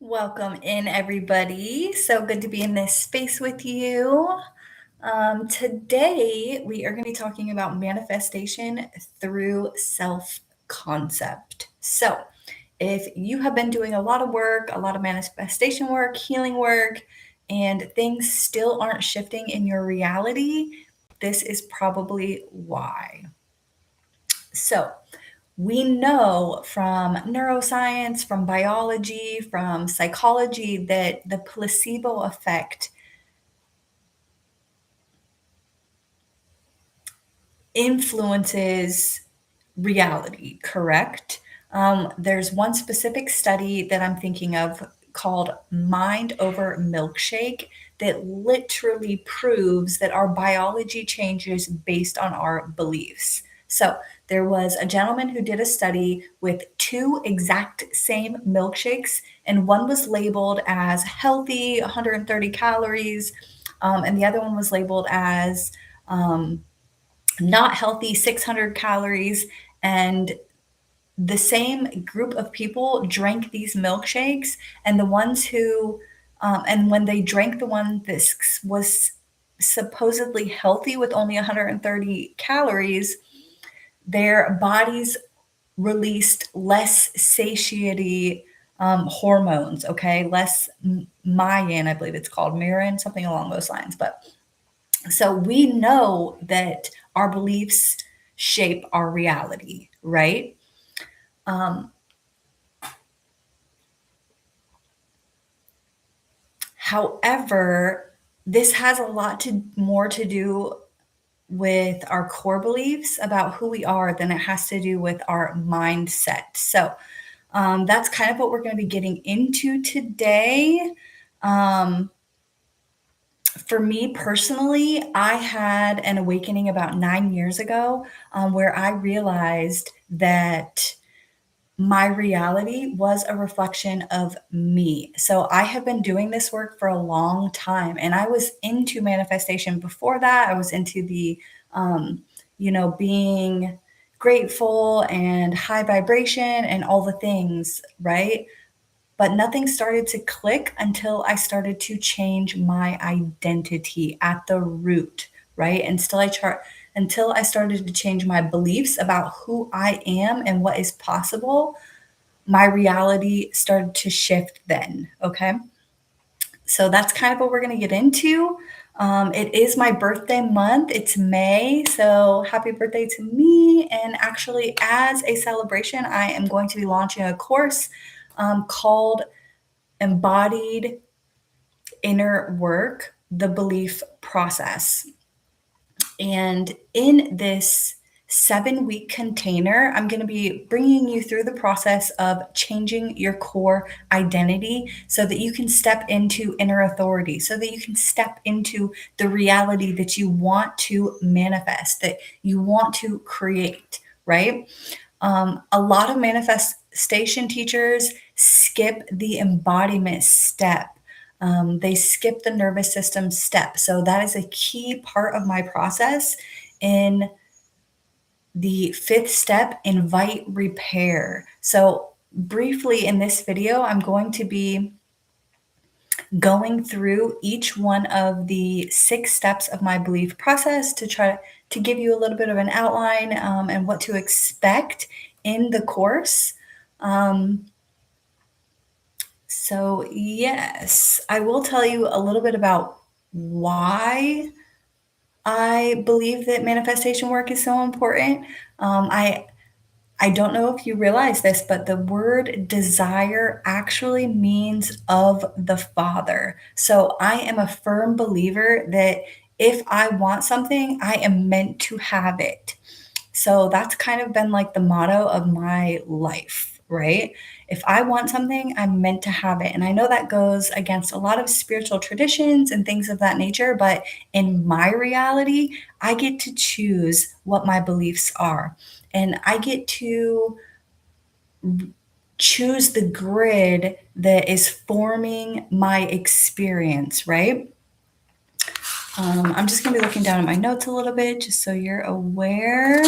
Welcome in, everybody. So good to be in this space with you. Today, we are going to be talking about manifestation through self concept. So, if you have been doing a lot of work, a lot of manifestation work, healing work, and things still aren't shifting in your reality, this is probably why. So, we know from neuroscience, from biology, from psychology that the placebo effect influences reality, correct? There's one specific study that I'm thinking of called Mind Over Milkshake that literally proves that our biology changes based on our beliefs. So, there was a gentleman who did a study with two exact same milkshakes, and one was labeled as healthy, 130 calories, and the other one was labeled as not healthy, 600 calories. And the same group of people drank these milkshakes, and the ones who, and when they drank the one that was supposedly healthy with only 130 calories, their bodies released less satiety hormones, okay? Less myelin, I believe it's called, mirin, something along those lines. But so we know that our beliefs shape our reality, right? Um, However, this has a lot more to do with our core beliefs about who we are than it has to do with our mindset. So that's kind of what we're going to be getting into today. Um, for me personally, I had an awakening about 9 years ago where I realized that my reality was a reflection of me. So I have been doing this work for a long time, and I was into manifestation before that. I was into the, um, being grateful and high vibration and all the things, right? But nothing started to click until I started to change my identity at the root, right? Until I started to change my beliefs about who I am and what is possible, my reality started to shift then. Okay. So that's kind of what we're going to get into. It is my birthday month. It's May. So happy birthday to me. And actually, as a celebration, I am going to be launching a course called Embodied Inner Work, the Belief Process. And in this 7-week container, I'm going to be bringing you through the process of changing your core identity so that you can step into inner authority, so that you can step into the reality that you want to manifest, that you want to create, right? A lot of manifestation teachers skip the embodiment step. They skip the nervous system step. So that is a key part of my process. In the fifth step, invite repair. So briefly in this video, I'm going to be going through each one of the 6 steps of my belief process to try to give you a little bit of an outline and what to expect in the course. Um, so, yes, I will tell you a little bit about why I believe that manifestation work is so important. Um, I I don't know if you realize this, but the word desire actually means of the Father. So I am a firm believer that if I want something, I am meant to have it. So that's kind of been like the motto of my life, right? If I want something, I'm meant to have it. And I know that goes against a lot of spiritual traditions and things of that nature, but in my reality, I get to choose what my beliefs are. And I get to choose the grid that is forming my experience, right? I'm just going to be looking down at my notes a little bit just so you're aware.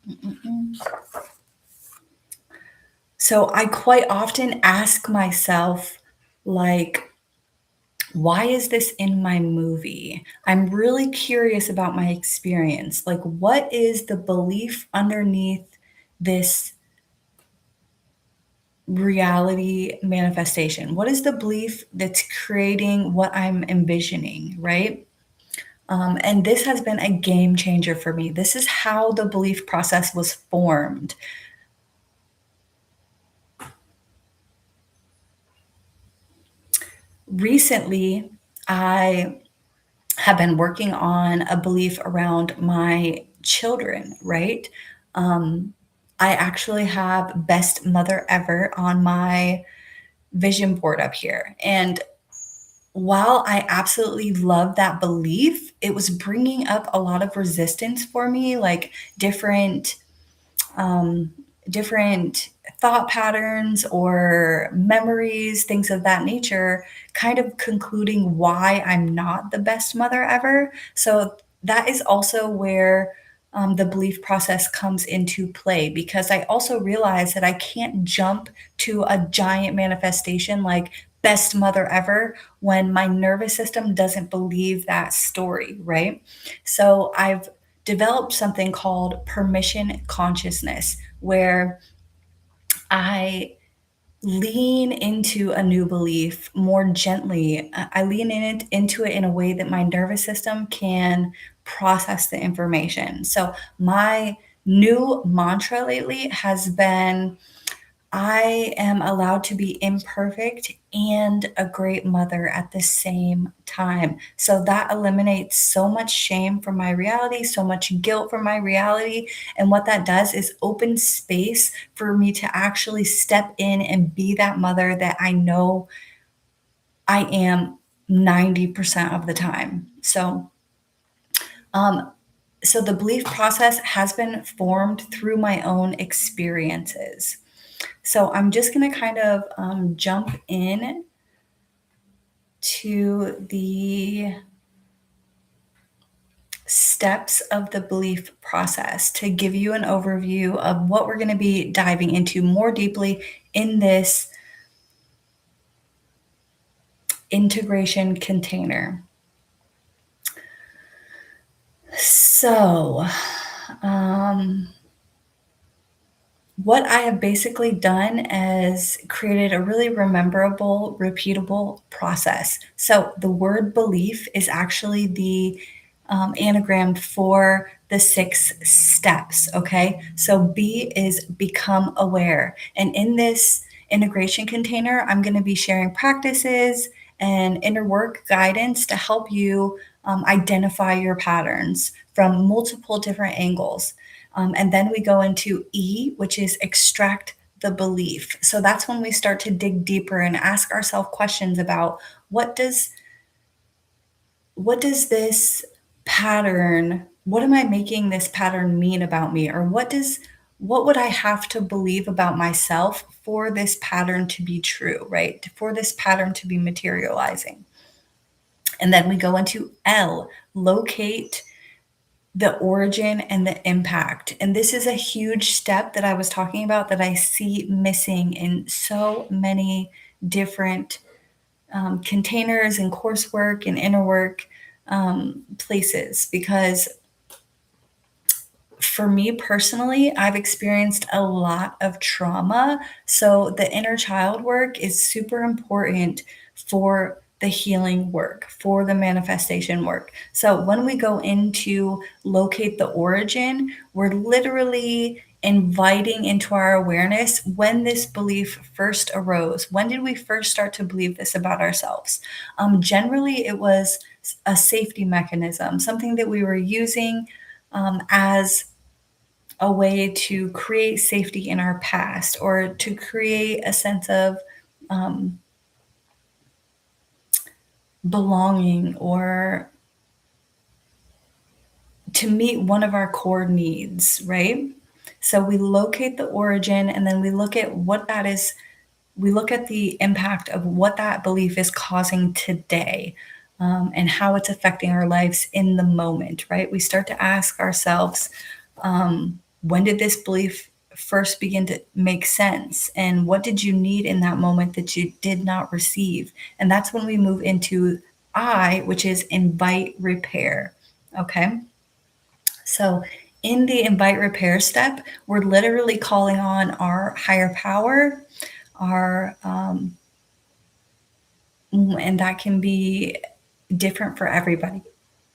Mm-mm-mm. So I quite often ask myself, like, why is this in my movie? I'm really curious about my experience. Like, what is the belief underneath this reality manifestation? What is the belief that's creating what I'm envisioning, right? And this has been a game changer for me. This is how the belief process was formed. Recently, I have been working on a belief around my children, right? Um, I actually have best mother ever on my vision board up here. And while I absolutely love that belief, it was bringing up a lot of resistance for me, like um, different thought patterns or memories, things of that nature, kind of concluding why I'm not the best mother ever. So that is also where the belief process comes into play because I also realize that I can't jump to a giant manifestation like best mother ever when my nervous system doesn't believe that story, right? So I've developed something called permission consciousness, where I lean into a new belief more gently. I lean into it in a way that my nervous system can process the information. So, my new mantra lately has been I am allowed to be imperfect and a great mother at the same time. So that eliminates so much shame from my reality, so much guilt from my reality. And what that does is open space for me to actually step in and be that mother that I know I am 90% of the time. Um, so the belief process has been formed through my own experiences. So I'm just going to kind of jump in to the steps of the belief process to give you an overview of what we're going to be diving into more deeply in this integration container. So, um, what I have basically done is created a really rememberable, repeatable process. So the word belief is actually the anagram for the 6 steps. Okay. So B is become aware. And in this integration container, I'm going to be sharing practices and inner work guidance to help you identify your patterns from multiple different angles. And then we go into E, which is extract the belief. So that's when we start to dig deeper and ask ourselves questions about what does what does this pattern, what am I making this pattern mean about me? Or what would I have to believe about myself for this pattern to be true, right? For this pattern to be materializing. And then we go into L, locate the origin and the impact. And this is a huge step that I was talking about that I see missing in so many different containers and coursework and inner work places. Because for me personally, I've experienced a lot of trauma. So the inner child work is super important for the healing work, for the manifestation work. So when we go into locate the origin, we're literally inviting into our awareness when this belief first arose. When did we first start to believe this about ourselves? Generally, it was a safety mechanism, something that we were using as a way to create safety in our past or to create a sense of um, belonging or to meet one of our core needs, right? So we locate the origin and then we look at what that is. We look at the impact of what that belief is causing today and how it's affecting our lives in the moment, right? We start to ask ourselves, when did this belief first begin to make sense? And what did you need in that moment that you did not receive? And that's when we move into I, which is invite repair. Okay. So, in the invite repair step, we're literally calling on our higher power, our, and that can be different for everybody.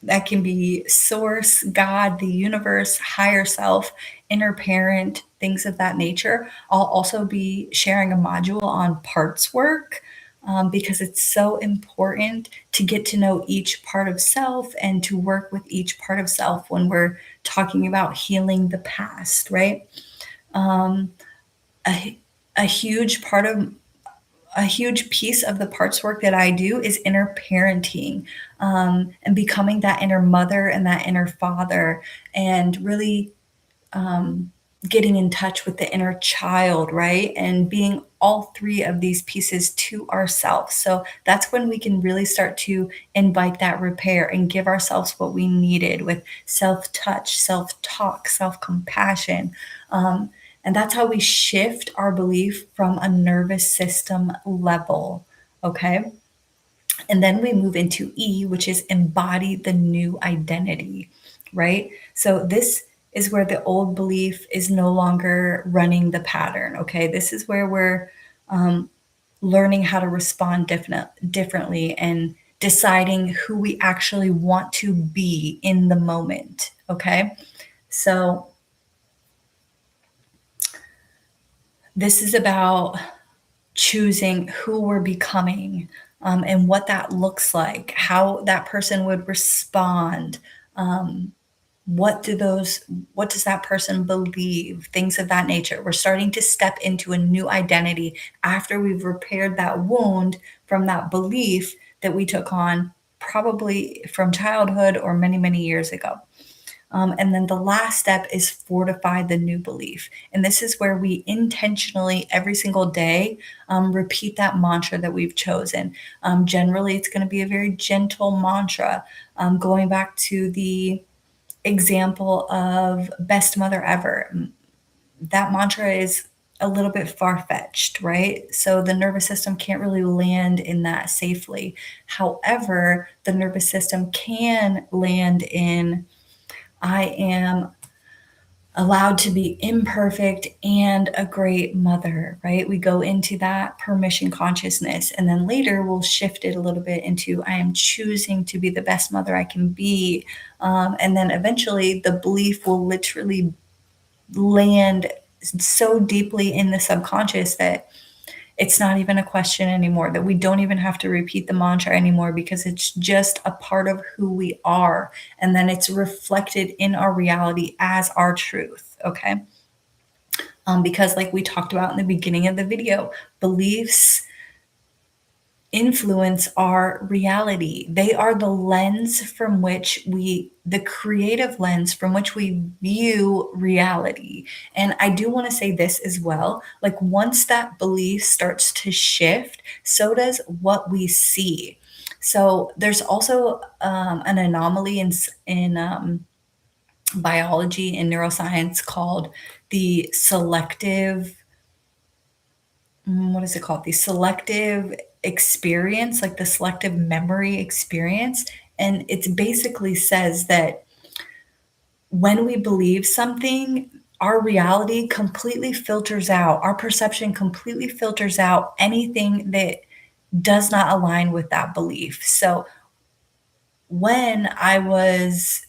That can be source, God, the universe, higher self, inner parent, things of that nature. I'll also be sharing a module on parts work because it's so important to get to know each part of self and to work with each part of self when we're talking about healing the past, right? Um, a, a huge part of a huge piece of the parts work that I do is inner parenting, and becoming that inner mother and that inner father, and really getting in touch with the inner child, right? And being all three of these pieces to ourselves. So that's when we can really start to invite that repair and give ourselves what we needed with self touch, self talk, self compassion. And that's how we shift our belief from a nervous system level. Okay. And then we move into E, which is embody the new identity, right? So this is where the old belief is no longer running the pattern. Okay. This is where we're learning how to respond differently and deciding who we actually want to be in the moment. Okay. So this is about choosing who we're becoming, and what that looks like, how that person would respond. Um, what do those what does that person believe, things of that nature. We're starting to step into a new identity after we've repaired that wound from that belief that we took on probably from childhood or many many years ago. And then the last step is fortify the new belief. And this is where we intentionally, every single day, repeat that mantra that we've chosen. Generally, it's going to be a very gentle mantra. Going back to the example of best mother ever, that mantra is a little bit far fetched, right? So the nervous system can't really land in that safely. However, the nervous system can land in I am allowed to be imperfect and a great mother, right? We go into that permission consciousness. And then later we'll shift it a little bit into I am choosing to be the best mother I can be. And then eventually the belief will literally land so deeply in the subconscious that it's not even a question anymore, that we don't even have to repeat the mantra anymore because it's just a part of who we are. And then it's reflected in our reality as our truth. Okay. Because, like we talked about in the beginning of the video, beliefs influence our reality. They are the lens from which the creative lens from which we view reality. And I do want to say this as well. Like, once that belief starts to shift, so does what we see. So there's also an anomaly in biology and neuroscience called the selective what is it called? The selective experience, like the selective memory experience. And it basically says that when we believe something, our reality completely filters out, our perception completely filters out anything that does not align with that belief. So when I was,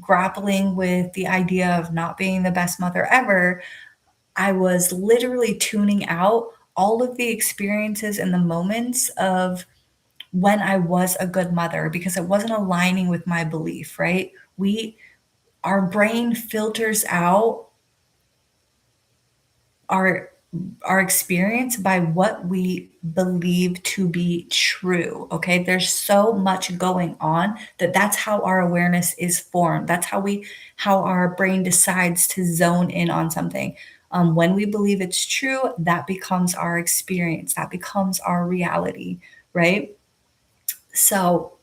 grappling with the idea of not being the best mother ever, I was literally tuning out all of the experiences and the moments of when I was a good mother because it wasn't aligning with my belief, right? Our brain filters out our our experience by what we believe to be true. Okay, there's so much going on that's how our awareness is formed. That's how our brain decides to zone in on something. When we believe it's true, that becomes our experience, that becomes our reality, right? So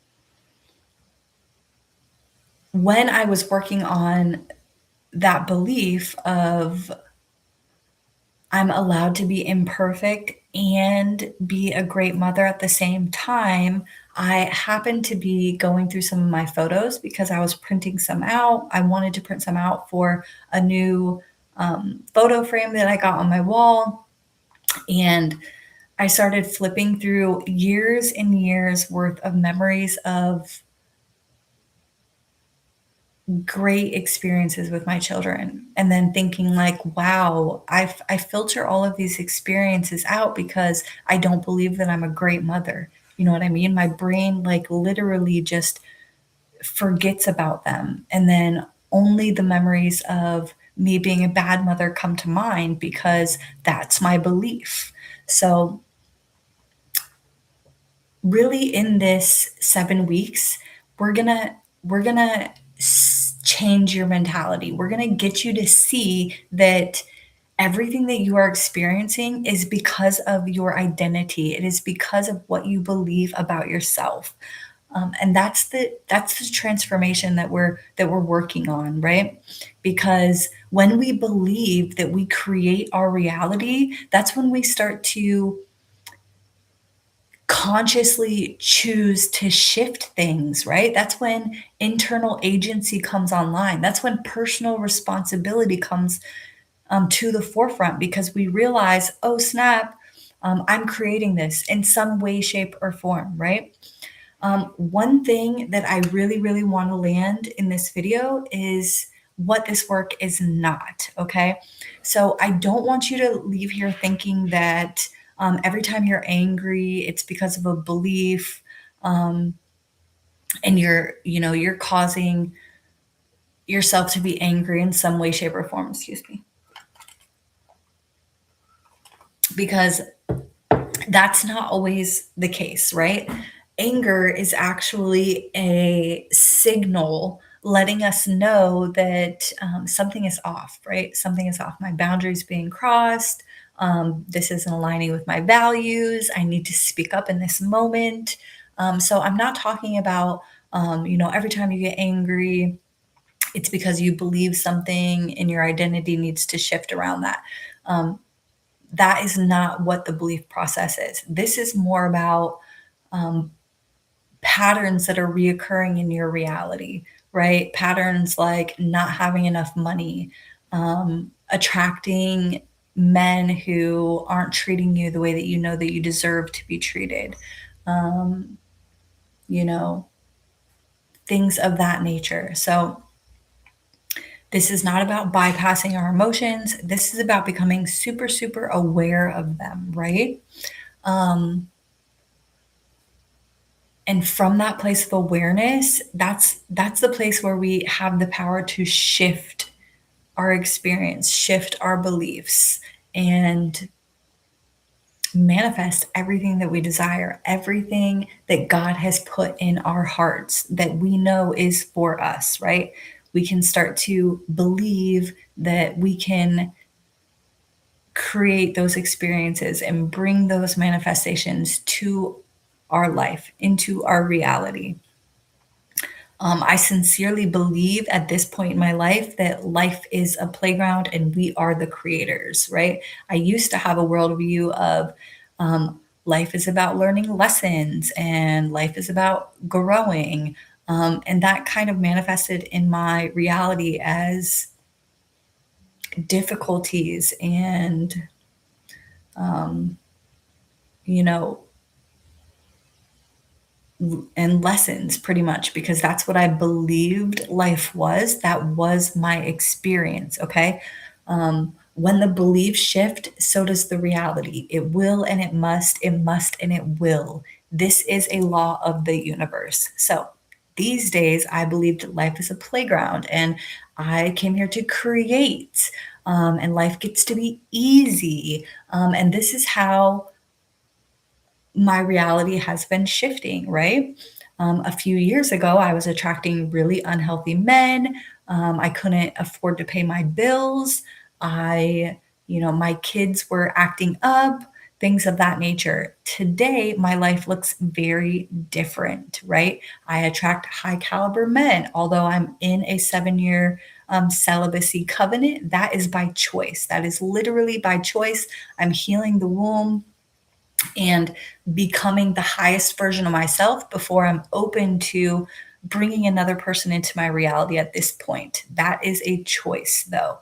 when I was working on that belief of I'm allowed to be imperfect and be a great mother at the same time. I happened to be going through some of my photos because I was printing some out. I wanted to print some out for a new photo frame that I got on my wall. And I started flipping through years and years worth of memories of great experiences with my children, and then thinking like, wow, I filter all of these experiences out because I don't believe that I'm a great mother. You know what I mean? My brain like literally just forgets about them, and then only the memories of me being a bad mother come to mind because that's my belief. So really in this 7 weeks, we're gonna change your mentality. We're gonna get you to see that everything that you are experiencing is because of your identity. It is because of what you believe about yourself. And that's the transformation that we're working on, right? Because when we believe that we create our reality, that's when we start to consciously choose to shift things, right? That's when internal agency comes online. That's when personal responsibility comes to the forefront because we realize, oh, snap, I'm creating this in some way, shape, or form, right? One thing that I really, really want to land in this video is what this work is not. Okay. So I don't want you to leave here thinking that every time you're angry, it's because of a belief, um, and you're causing yourself to be angry in some way, shape, or form. Excuse me. Because that's not always the case, right? Anger is actually a signal letting us know that something is off, right? Something is off. My boundaries being crossed. This isn't aligning with my values. I need to speak up in this moment. So I'm not talking about, every time you get angry, it's because you believe something and your identity needs to shift around that. Um, that is not what the belief process is. This is more about um, patterns that are reoccurring in your reality, right? Patterns like not having enough money, attracting men who aren't treating you the way that you know that you deserve to be treated, um, you know, things of that nature. So, this is not about bypassing our emotions. This is about becoming super, super aware of them, right? Um, and from that place of awareness, that's the place where we have the power to shift our experience, shift our beliefs, and manifest everything that we desire, everything that God has put in our hearts that we know is for us, right? We can start to believe that we can create those experiences and bring those manifestations to our life, into our reality. I sincerely believe at this point in my life that life is a playground and we are the creators, right? I used to have a worldview of life is about learning lessons and life is about growing. And that kind of manifested in my reality as difficulties and, um, you know, and lessons pretty much because that's what I believed life was. That was my experience. Okay. When the beliefs shift, so does the reality. It will and it must and it will. This is a law of the universe. So these days, I believe that life is a playground and I came here to create, and life gets to be easy. And this is how my reality has been shifting, right? A few years ago, I was attracting really unhealthy men. I couldn't afford to pay my bills. My kids were acting up, things of that nature. Today, my life looks very different, right? I attract high caliber men, although I'm in a 7 year celibacy covenant, that is by choice. That is literally by choice. I'm healing the womb and becoming the highest version of myself before I'm open to bringing another person into my reality at this point. That is a choice, though.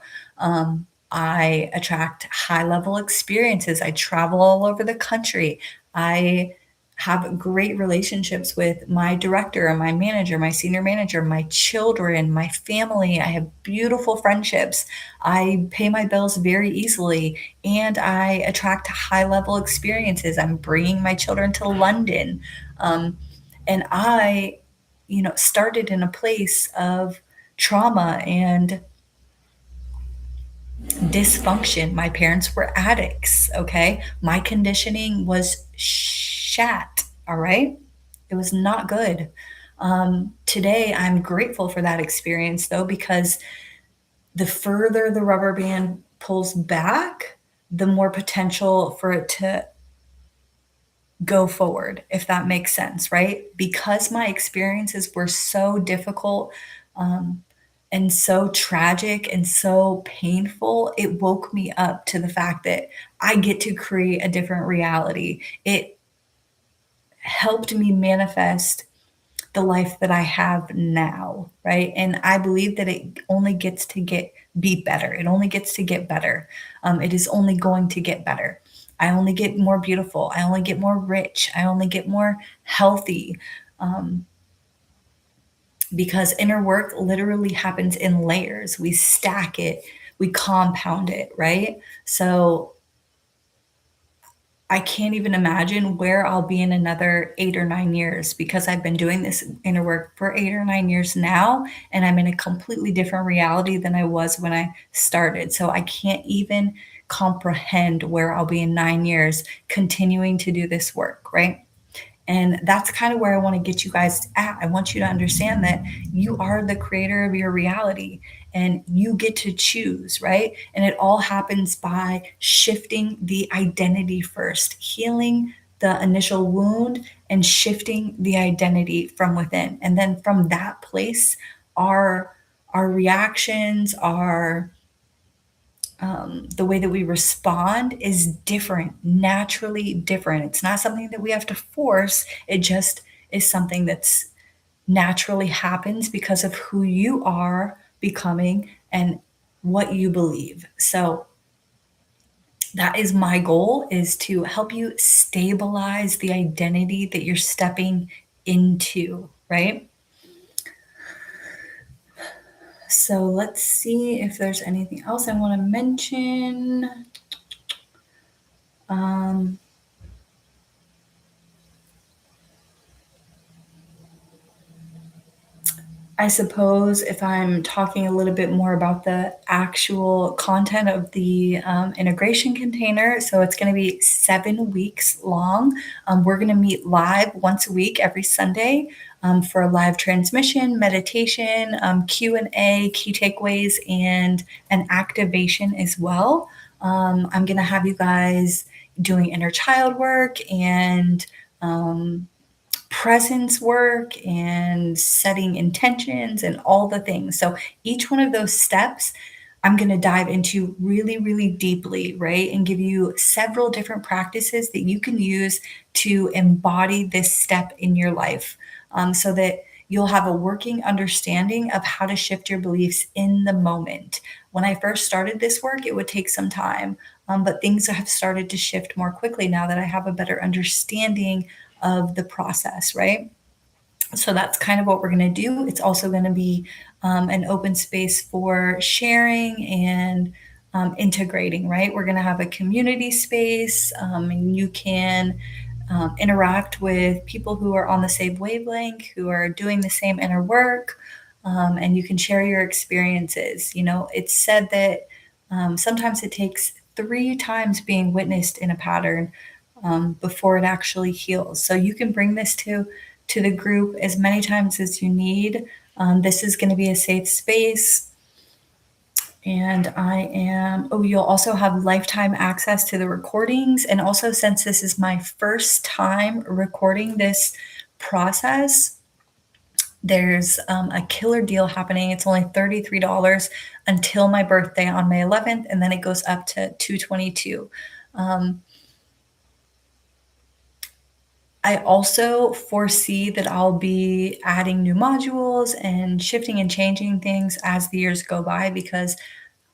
I attract high level experiences. I travel all over the country. I have great relationships with my director and my manager, my senior manager, my children, my family. I have beautiful friendships. I pay my bills very easily and I attract high level experiences. I'm bringing my children to London. Um, and I, started in a place of trauma and dysfunction. My parents were addicts, okay? My conditioning was shat, all right? It was not good. Today, I'm grateful for that experience though, because the further the rubber band pulls back, the more potential for it to go forward, if that makes sense, right? Because my experiences were so difficult, um, and so tragic and so painful, it woke me up to the fact that I get to create a different reality. It helped me manifest the life that I have now, right? And I believe that it only gets to be better. It only gets to get better. It is only going to get better. I only get more beautiful. I only get more rich. I only get more healthy. Um, because inner work literally happens in layers. We stack it, we compound it, right? So I can't even imagine where I'll be in another 8 or 9 years because I've been doing this inner work for 8 or 9 years now, and I'm in a completely different reality than I was when I started. So I can't even comprehend where I'll be in 9 years continuing to do this work, right? And that's kind of where I want to get you guys at. I want you to understand that you are the creator of your reality and you get to choose, right? And it all happens by shifting the identity first, healing the initial wound and shifting the identity from within. And then from that place, our reactions, the way that we respond is different, naturally different. It's not something that we have to force. It just is something that's naturally happens because of who you are becoming and what you believe. So that is my goal is to help you stabilize the identity that you're stepping into, right? So let's see if there's anything else I want to mention. Um, I suppose if I'm talking a little bit more about the actual content of the integration container, so it's going to be 7 weeks long. We're going to meet live once a week every Sunday for a live transmission, meditation, Q&A, key takeaways, and an activation as well. I'm going to have you guys doing inner child work and presence work and setting intentions and all the things. So each one of those steps, I'm going to dive into really, really deeply, right? And give you several different practices that you can use to embody this step in your life so that you'll have a working understanding of how to shift your beliefs in the moment. When I first started this work, it would take some time, but things have started to shift more quickly now that I have a better understanding of the process, right? So that's kind of what we're going to do. It's also going to be an open space for sharing and integrating, right? We're going to have a community space and you can interact with people who are on the same wavelength, who are doing the same inner work, and you can share your experiences. It's said that sometimes it takes 3 times being witnessed in a pattern before it actually heals. So you can bring this to the group as many times as you need. This is going to be a safe space. And you'll also have lifetime access to the recordings. And also, since this is my first time recording this process, There's a killer deal happening. It's only $33 until my birthday on May 11th, and then it goes up to 222. Um, I also foresee that I'll be adding new modules and shifting and changing things as the years go by because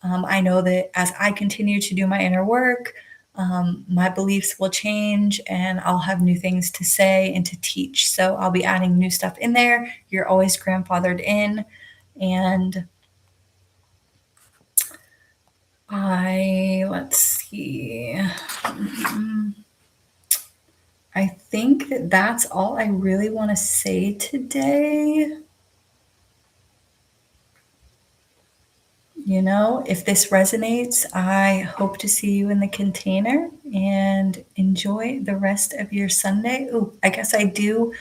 I know that as I continue to do my inner work, my beliefs will change and I'll have new things to say and to teach. So I'll be adding new stuff in there. You're always grandfathered in. And let's see. I think that that's all I really want to say today. If this resonates, I hope to see you in the container and enjoy the rest of your Sunday. Oh, I guess I do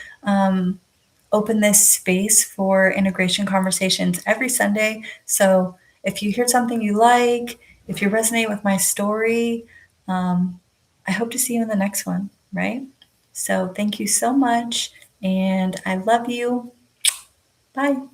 open this space for integration conversations every Sunday. So if you hear something you like, if you resonate with my story, I hope to see you in the next one, right? So thank you so much, and I love you. Bye.